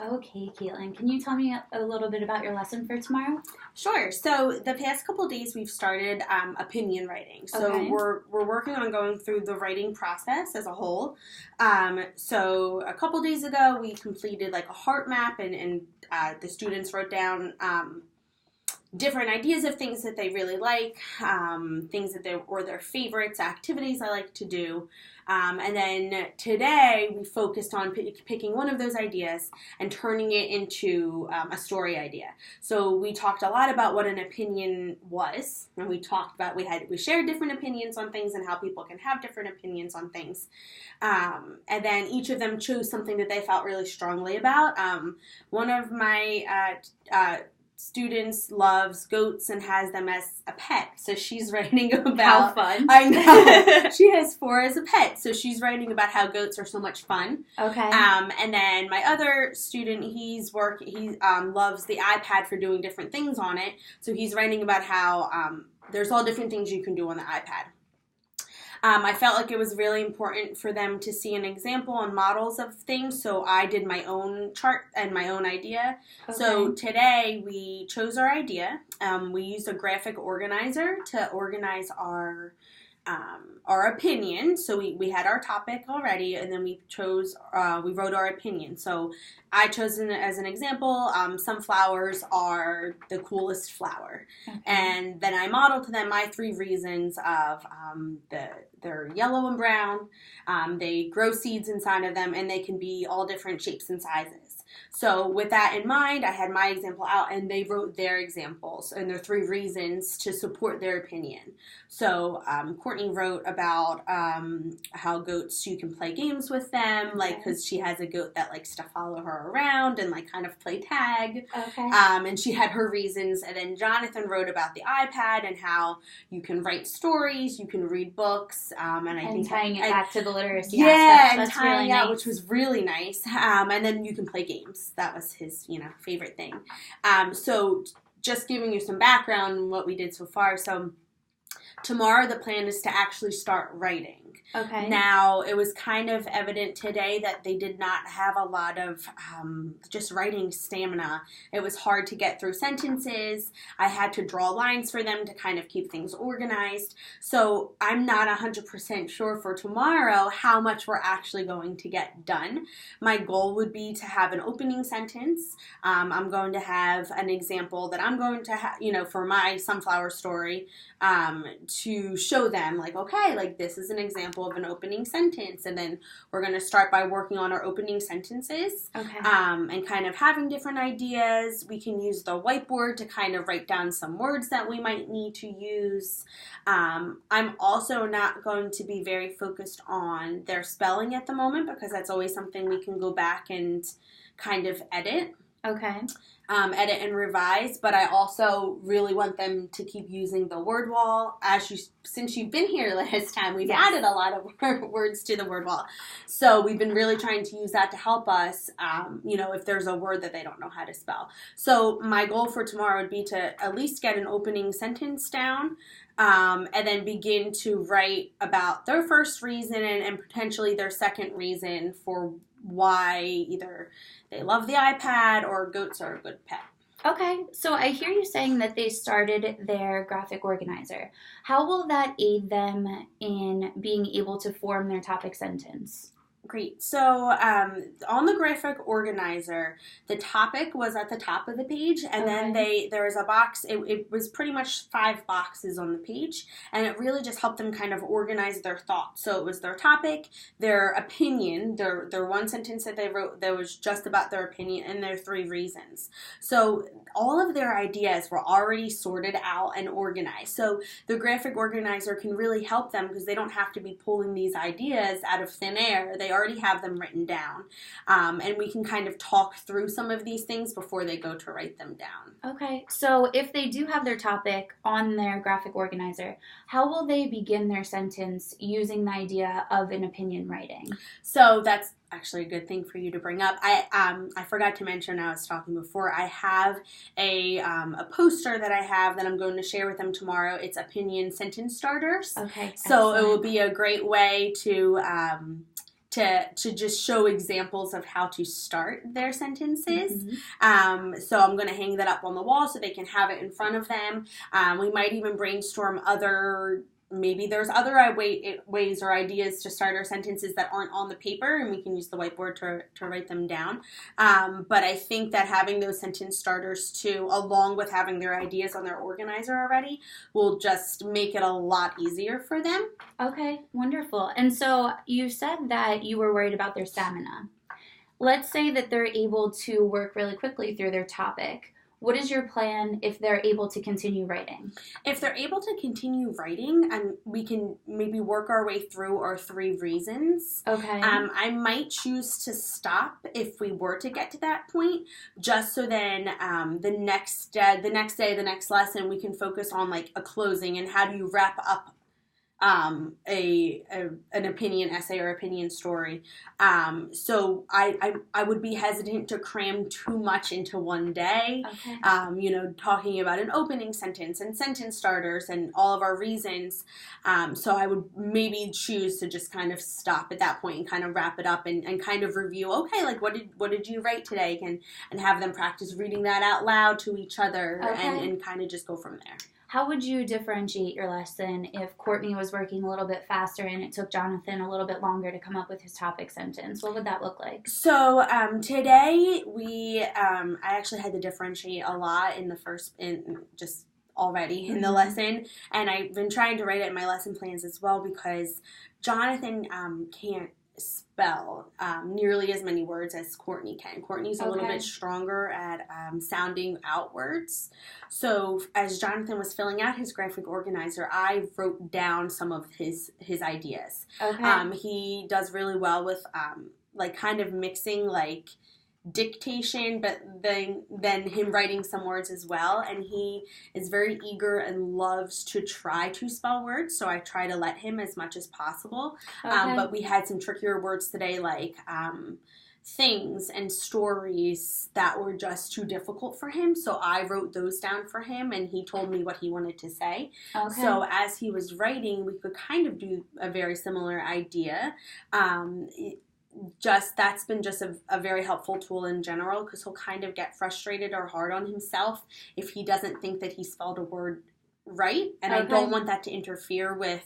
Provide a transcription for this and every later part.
Okay, Caitlin, can you tell me a little bit about your lesson for tomorrow? Sure. So the past couple days we've started opinion writing. So Okay. we're working on going through the writing process as a whole. So a couple days ago we completed like a heart map, and the students wrote down different ideas of things that they really like, things that or their favorites, activities I like to do. And then today we focused on picking one of those ideas and turning it into a story idea. So we talked a lot about what an opinion was, and we talked about we shared different opinions on things and how people can have different opinions on things. And then each of them chose something that they felt really strongly about. One of my students loves goats and has them as a pet, so she's writing about How fun. I know. She has 4 as a pet, so she's writing about how goats are so much fun. Okay. And then my other student, he loves the iPad for doing different things on it, so he's writing about how there's all different things you can do on the iPad. I felt like it was really important for them to see an example and models of things, so I did my own chart and my own idea. Okay. So today we chose our idea. We used a graphic organizer to organize our opinion. So we had our topic already, and then we wrote our opinion. So I chose as an example, sunflowers are the coolest flower. Okay. And then I modeled to them my 3 reasons of they're yellow and brown, they grow seeds inside of them, and they can be all different shapes and sizes. So with that in mind, I had my example out, and they wrote their examples and their 3 reasons to support their opinion. So Courtney wrote about how goats, you can play games with them, like because she has a goat that likes to follow her around and like kind of play tag. Okay. And she had her reasons. And then Jonathan wrote about the iPad and how you can write stories, you can read books, and I think tying it back to the literacy yeah, aspect. and That's tying really out, nice. which was really nice. And then you can play games. That was his, favorite thing. So just giving you some background on what we did so far. So tomorrow the plan is to actually start writing. Okay. Now, it was kind of evident today that they did not have a lot of just writing stamina. It was hard to get through sentences. I had to draw lines for them to kind of keep things organized. So I'm not 100% sure for tomorrow how much we're actually going to get done. My goal would be to have an opening sentence. I'm going to have an example that I'm going to have, for my sunflower story, to show them like, okay, like this is an example of an opening sentence, and then we're going to start by working on our opening sentences. Okay. And kind of having different ideas. We can use the whiteboard to kind of write down some words that we might need to use. I'm also not going to be very focused on their spelling at the moment, because that's always something we can go back and kind of edit. Okay. Edit and revise, but I also really want them to keep using the word wall. Since you've been here last time, we've added a lot of words to the word wall. So we've been really trying to use that to help us, if there's a word that they don't know how to spell. So my goal for tomorrow would be to at least get an opening sentence down, and then begin to write about their first reason and potentially their second reason for why either they love the iPad or goats are a good pet. Okay, so I hear you saying that they started their graphic organizer. How will that aid them in being able to form their topic sentence? Great. So on the graphic organizer, the topic was at the top of the page, and then there was a box. It was pretty much 5 boxes on the page, and it really just helped them kind of organize their thoughts. So it was their topic, their opinion, their one sentence that they wrote that was just about their opinion, and their 3 reasons. So all of their ideas were already sorted out and organized. So the graphic organizer can really help them because they don't have to be pulling these ideas out of thin air. They already have them written down, and we can kind of talk through some of these things before they go to write them down. Okay, so if they do have their topic on their graphic organizer, how will they begin their sentence using the idea of an opinion writing? So that's actually a good thing for you to bring up. I forgot to mention, I was talking before, I have a poster that I have that I'm going to share with them tomorrow. It's opinion sentence starters. Okay. So it will be a great way to to just show examples of how to start their sentences. Mm-hmm. So I'm going to hang that up on the wall so they can have it in front of them. We might even brainstorm maybe there's other ways or ideas to start our sentences that aren't on the paper, and we can use the whiteboard to write them down. But I think that having those sentence starters too, along with having their ideas on their organizer already, will just make it a lot easier for them. Okay, wonderful. And so you said that you were worried about their stamina. Let's say that they're able to work really quickly through their topic. What is your plan if they're able to continue writing? If they're able to continue writing, we can maybe work our way through our 3 reasons. Okay. I might choose to stop if we were to get to that point, just so then the next day, the next lesson, we can focus on like a closing and how do you wrap up an opinion essay or opinion story. So I would be hesitant to cram too much into one day. Okay. Talking about an opening sentence and sentence starters and all of our reasons. So I would maybe choose to just kind of stop at that point and kind of wrap it up and kind of review, okay, like what did you write today? And have them practice reading that out loud to each other. Okay. and kind of just go from there. How would you differentiate your lesson if Courtney was working a little bit faster and it took Jonathan a little bit longer to come up with his topic sentence? What would that look like? So today I actually had to differentiate a lot just already in the lesson, and I've been trying to write it in my lesson plans as well because Jonathan can't spell nearly as many words as Courtney can. Courtney's a little bit stronger at sounding out words. So as Jonathan was filling out his graphic organizer, I wrote down some of his ideas. Okay. He does really well with like kind of mixing like dictation, but then him writing some words as well, and he is very eager and loves to try to spell words, so I try to let him as much as possible. Okay. But we had some trickier words today, like things and stories that were just too difficult for him, so I wrote those down for him, and he told me what he wanted to say. Okay. So as he was writing, we could kind of do a very similar idea. That's been just a very helpful tool in general, because he'll kind of get frustrated or hard on himself if he doesn't think that he spelled a word right, and I don't want that to interfere with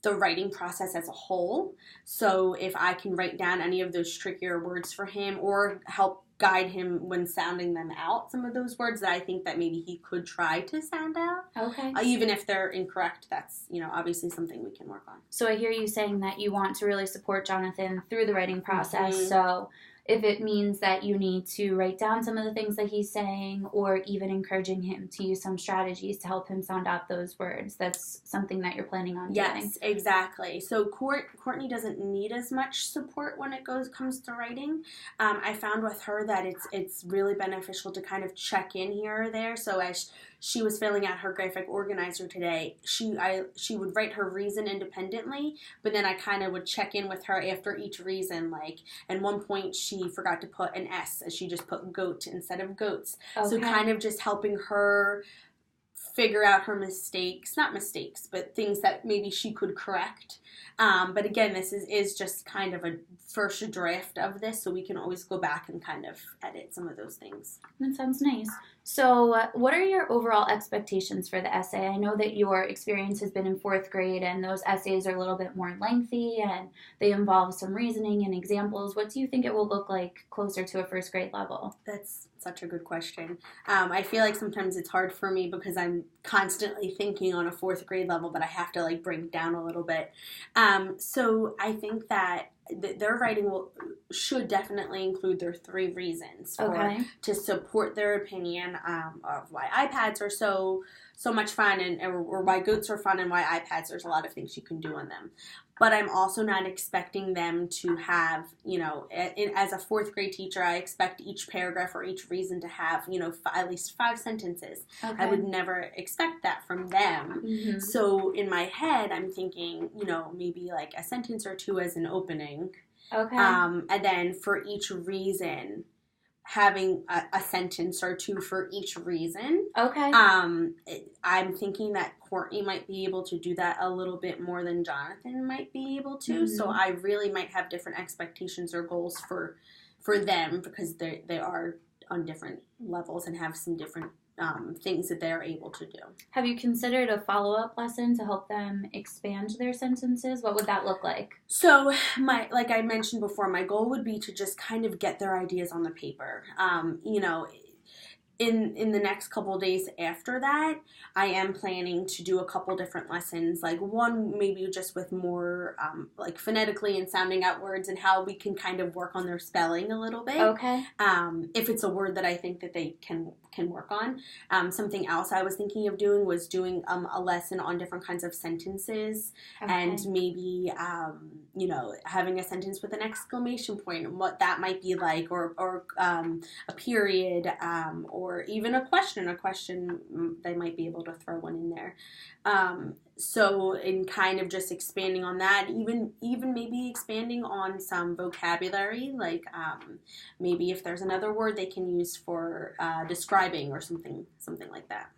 the writing process as a whole. So if I can write down any of those trickier words for him or help guide him when sounding them out, some of those words that I think that maybe he could try to sound out. Okay. Even if they're incorrect, that's, obviously something we can work on. So I hear you saying that you want to really support Jonathan through the writing process. Mm-hmm. So if it means that you need to write down some of the things that he's saying, or even encouraging him to use some strategies to help him sound out those words, that's something that you're planning on doing. Yes, exactly. So Courtney doesn't need as much support when it comes to writing. I found with her that it's really beneficial to kind of check in here or there. So as she was filling out her graphic organizer today, she would write her reason independently, but then I kind of would check in with her after each reason. Like at one point she forgot to put an S, as she just put goat instead of goats. Okay. So kind of just helping her figure out her mistakes, not mistakes, but things that maybe she could correct. But again, this is just kind of a first draft of this, so we can always go back and kind of edit some of those things. That sounds nice. So what are your overall expectations for the essay? I know that your experience has been in 4th grade, and those essays are a little bit more lengthy, and they involve some reasoning and examples. What do you think it will look like closer to a 1st grade level? That's such a good question. I feel like sometimes it's hard for me because I'm constantly thinking on a 4th grade level, but I have to bring it down a little bit. So I think that their writing should definitely include their 3 reasons to support their opinion of why iPads are so much fun, or why goats are fun, and why iPads, there's a lot of things you can do on them. But I'm also not expecting them to have, as a 4th grade teacher, I expect each paragraph or each reason to have, at least 5 sentences. Okay. I would never expect that from them. Mm-hmm. So in my head, I'm thinking, maybe a sentence or 2 as an opening. Okay. And then for each reason, having a sentence or two for each reason. Okay. I'm thinking that Courtney might be able to do that a little bit more than Jonathan might be able to. Mm-hmm. So I really might have different expectations or goals for them because they are on different levels and have some different things that they're able to do. Have you considered a follow-up lesson to help them expand their sentences? What would that look like? So, like I mentioned before, my goal would be to just kind of get their ideas on the paper. In the next couple of days after that, I am planning to do a couple different lessons. Like one maybe just with more like phonetically and sounding out words and how we can kind of work on their spelling a little bit. Okay. If it's a word that I think that they can work on. Something else I was thinking of doing was doing a lesson on different kinds of sentences. Okay. And maybe having a sentence with an exclamation point and what that might be like, or a period, or even a question they might be able to throw one in there. So in kind of just expanding on that, even maybe expanding on some vocabulary, like maybe if there's another word they can use for describing or something like that.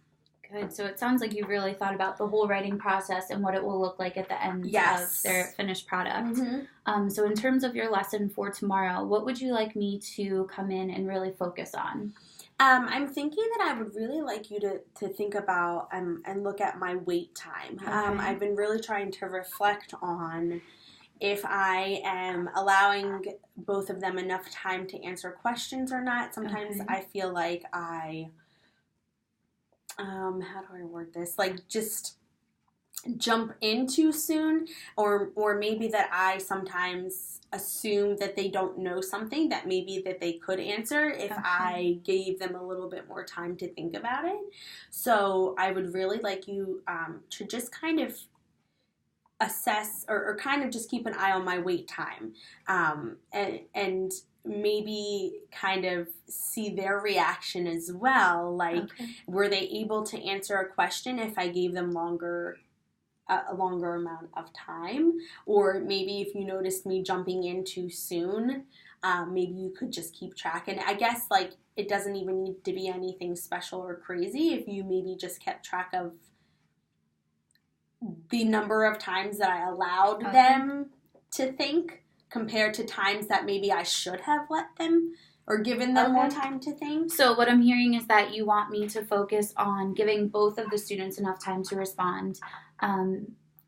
Good. So it sounds like you've really thought about the whole writing process and what it will look like at the end Yes. of their finished product. Mm-hmm. So in terms of your lesson for tomorrow, what would you like me to come in and really focus on? I'm thinking that I would really like you to think about and look at my wait time. Okay. I've been really trying to reflect on if I am allowing both of them enough time to answer questions or not. Sometimes Okay. I feel like how do I word this? Like just jump in too soon, or maybe that I sometimes assume that they don't know something that maybe that they could answer if Okay. I gave them a little bit more time to think about it. So I would really like you to just kind of assess or kind of just keep an eye on my wait time, and maybe kind of see their reaction as well. Like, Okay. were they able to answer a question if I gave them a longer amount of time? Or maybe if you noticed me jumping in too soon, maybe you could just keep track. And I guess like it doesn't even need to be anything special or crazy if you maybe just kept track of the number of times that I allowed Okay. them to think compared to times that maybe I should have let them or given them more Okay. time to think. So what I'm hearing is that you want me to focus on giving both of the students enough time to respond,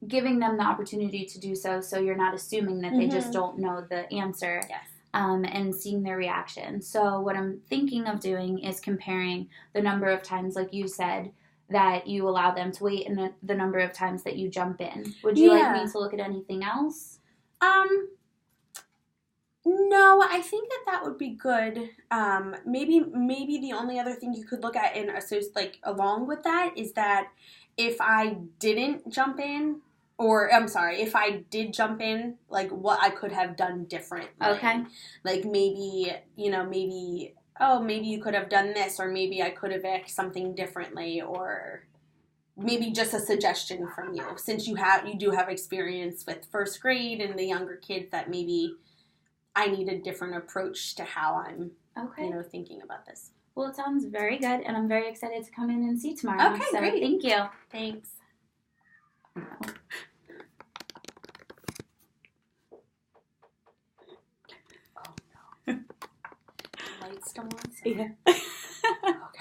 giving them the opportunity to do so you're not assuming that they just don't know the answer. Yes. And seeing their reaction. So what I'm thinking of doing is comparing the number of times, like you said, that you allow them to wait and the number of times that you jump in. Would you like me to look at anything else? No, I think that would be good. Maybe the only other thing you could look at along with that is that if I didn't jump in, or I'm sorry, if I did jump in, like what I could have done differently. Okay. Like maybe you could have done this, or maybe I could have asked something differently, or maybe just a suggestion from you, since you do have experience with first grade and the younger kids, that maybe I need a different approach to how I'm, thinking about this. Well, it sounds very good, and I'm very excited to come in and see tomorrow. Okay, so great. Thank you. Thanks. Oh no. Lights still on? Yeah. Okay.